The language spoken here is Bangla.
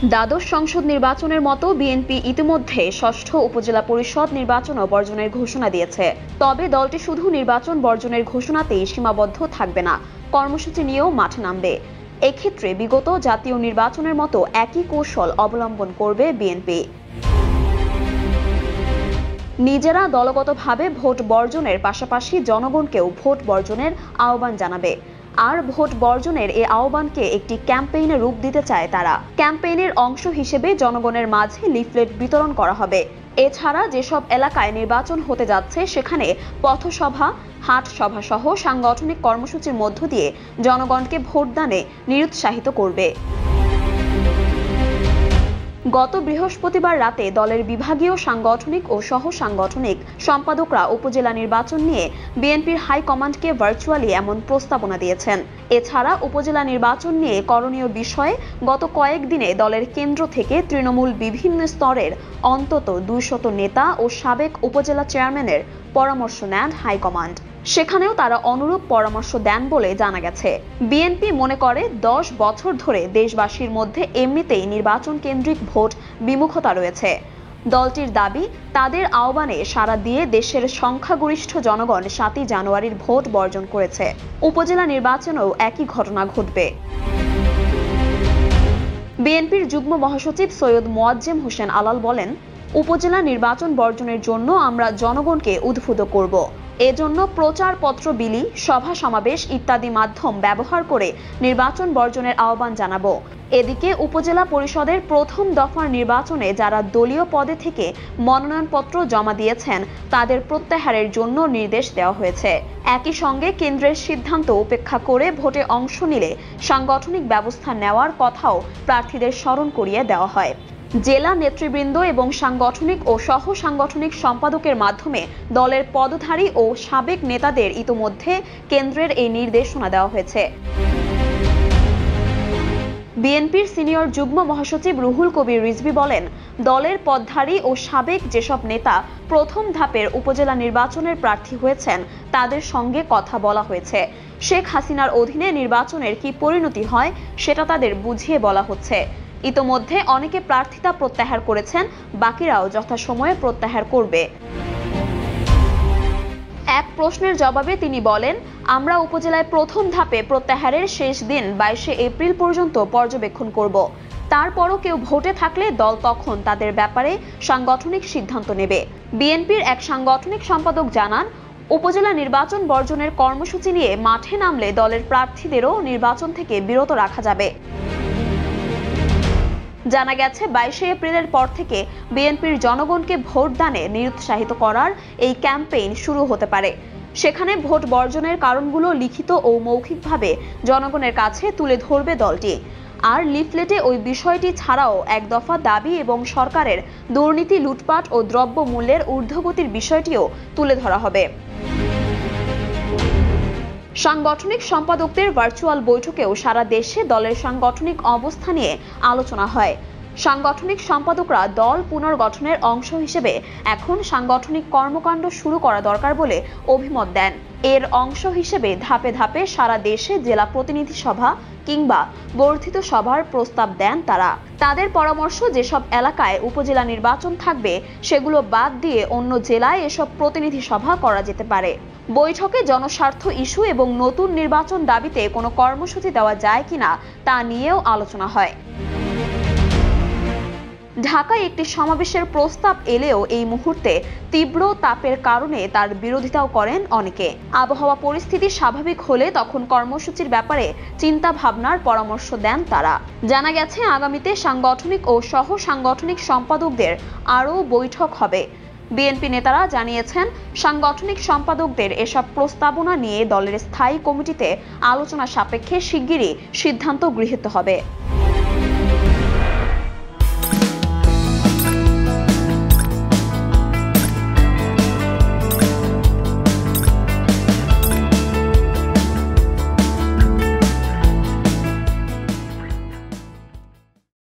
দ্বাদশ সংসদ নির্বাচনের মতো বিএনপি ইতিমধ্যে ষষ্ঠ উপজেলা পরিষদ নির্বাচনও বর্জনের ঘোষণা দিয়েছে। তবে দলটি শুধু নির্বাচন বর্জনের ঘোষণাতেই সীমাবদ্ধ থাকবে না, কর্মসূচি নিয়েও মাঠে নামবে। এক্ষেত্রে বিগত জাতীয় নির্বাচনের মতো একই কৌশল অবলম্বন করবে বিএনপি। নিজেরা দলগতভাবে ভোট বর্জনের পাশাপাশি জনগণকেও ভোট বর্জনের আহ্বান জানাবে। আর ভোট বর্জনের এই আহ্বানকে একটি ক্যাম্পেইনে রূপ দিতে চায় তারা। ক্যাম্পেইনের অংশ হিসেবে জনগণের মাঝে লিফলেট বিতরণ করা হবে। এছাড়া যেসব এলাকায় নির্বাচন হতে যাচ্ছে সেখানে পথসভা, হাট সভা সহ সাংগঠনিক কর্মসূচির মধ্য দিয়ে জনগণকে ভোটদানে নিরুৎসাহিত করবে। গত বৃহস্পতিবার রাতে দলের বিভাগীয় সাংগঠনিক ও সহ সাংগঠনিক সম্পাদকরা উপজেলা নির্বাচন নিয়ে বিএনপির হাইকমান্ডকে ভার্চুয়ালি এমন প্রস্তাবনা দিয়েছেন। এছাড়া উপজেলা নির্বাচন নিয়ে করণীয় বিষয়ে গত কয়েকদিনে দলের কেন্দ্র থেকে তৃণমূল বিভিন্ন স্তরের অন্তত 200 নেতা ও সাবেক উপজেলা চেয়ারম্যানের পরামর্শ নেন হাইকমান্ড। সেখানেও তারা অনুরূপ পরামর্শ দেন বলে জানা গেছে। বিএনপি মনে করে 10 বছর ধরে দেশবাসীর মধ্যে এমনিতেই নির্বাচন কেন্দ্রিক ভোট বিমুখতা রয়েছে। দলটির দাবি, তাদের আহ্বানে সাড়া দিয়ে দেশের সংখ্যাগরিষ্ঠ জনগণ 7ই জানুয়ারির ভোট বর্জন করেছে। উপজেলা নির্বাচনেও একই ঘটনা ঘটবে। বিএনপির যুগ্ম মহাসচিব সৈয়দ মোয়াজ্জেম হোসেন আলাল বলেন, উপজেলা নির্বাচন বর্জনের জন্য আমরা জনগণকে উদ্বুদ্ধ করব। এজন্য প্রচারপত্র বিলি, সভা সমাবেশ ইত্যাদি মাধ্যম ব্যবহার করে নির্বাচন বর্জনের আহ্বান জানাবো। এদিকে উপজেলা পরিষদের প্রথম দফার নির্বাচনে যারা দলীয় পদে থেকে মনোনয়নপত্র জমা দিয়েছেন তাদের প্রত্যাহারের জন্য নির্দেশ দেওয়া হয়েছে। একই সঙ্গে কেন্দ্রের সিদ্ধান্ত উপেক্ষা করে ভোটে অংশ নিলে সাংগঠনিক ব্যবস্থা নেওয়ার কথাও প্রার্থীদের স্মরণ করিয়ে দেওয়া হয়। জেলা নেতৃবৃন্দ এবং সাংগঠনিক ও সহ সাংগঠনিক সম্পাদকের মাধ্যমে দলের পদধারী ও সাবেক নেতাদের ইতোমধ্যে কেন্দ্রের এই নির্দেশনা দেওয়া হয়েছে। বিএনপির সিনিয়র যুগ্ম মহাসচিব রুহুল কবির রিজভী বলেন, দলের পদধারী ও সাবেক যেসব নেতা প্রথম ধাপের উপজেলা নির্বাচনের প্রার্থী হয়েছেন তাদের সঙ্গে কথা বলা হয়েছে। শেখ হাসিনার অধীনে নির্বাচনের কি পরিণতি হয় সেটা তাদের বুঝিয়ে বলা হচ্ছে। ইতোমধ্যে অনেকে প্রার্থিতা প্রত্যাহার করেছেন, বাকিরাও যথাসময়ে প্রত্যাহার করবে। এক প্রশ্নের জবাবে তিনি বলেন, আমরা উপজেলায় প্রথম ধাপে প্রত্যাহারের শেষ দিন 22শে এপ্রিল পর্যন্ত পর্যবেক্ষণ করব। তারপরও কেউ ভোটে থাকলে দল তখন তাদের ব্যাপারে সাংগঠনিক সিদ্ধান্ত নেবে। বিএনপির এক সাংগঠনিক সম্পাদক জানান, উপজেলা নির্বাচন বর্জনের কর্মসূচি নিয়ে মাঠে নামলে দলের প্রার্থীদেরও নির্বাচন থেকে বিরত রাখা যাবে। জানা গেছে 22শে এপ্রিলের পর থেকে বিএনপির জনগণকে ভোটদানে নিরুৎসাহিত করার এই ক্যাম্পেইন শুরু হতে পারে। সেখানে ভোট বর্জনের কারণগুলো লিখিত ও মৌখিকভাবে জনগণের কাছে তুলে ধরবে দলটি। আর লিফলেটে ওই বিষয়টি ছাড়াও এক দফা দাবি এবং সরকারের দুর্নীতি, লুটপাট ও দ্রব্য মূল্যের ঊর্ধ্বগতির বিষয়টিও তুলে ধরা হবে। সাংগঠনিক সম্পাদকদের ভার্চুয়াল বৈঠকেও সারা দেশে দলের সাংগঠনিক অবস্থা নিয়ে আলোচনা হয়। সাংগঠনিক সম্পাদকরা দল পুনর্গঠনের অংশ হিসেবে এখন সাংগঠনিক কর্মকাণ্ড শুরু করা দরকার বলে অভিমত দেন। এর অংশ হিসেবে ধাপে ধাপে সারা দেশে জেলা প্রতিনিধি সভা কিংবা বর্ধিত সভার প্রস্তাব দেন তারা। তাদের পরামর্শ, যেসব এলাকায় উপজেলা নির্বাচন থাকবে সেগুলো বাদ দিয়ে অন্য জেলায় এসব প্রতিনিধি সভা করা যেতে পারে। বৈঠকে জনস্বার্থ ইস্যু এবং নতুন নির্বাচন দাবিতে কোনো কর্মসূচি দেওয়া যায় কিনা তা নিয়েও আলোচনা হয়। ঢাকায় একটি সমাবেশের প্রস্তাব এলেও এই মুহূর্তে তীব্র তাপের কারণে তার বিরোধিতাও করেন অনেকে। আবহাওয়া পরিস্থিতি স্বাভাবিক হলে তখন কর্মসূচির ব্যাপারে চিন্তা ভাবনার পরামর্শ দেন তারা। জানা গেছে আগামীতে সাংগঠনিক ও সহ সাংগঠনিক সম্পাদকদের আরও বৈঠক হবে। বিএনপি নেতারা জানিয়েছেন, সাংগঠনিক সম্পাদকদের এসব প্রস্তাবনা নিয়ে দলের স্থায়ী কমিটিতে আলোচনা সাপেক্ষে শিগগিরই সিদ্ধান্ত গৃহীত হবে।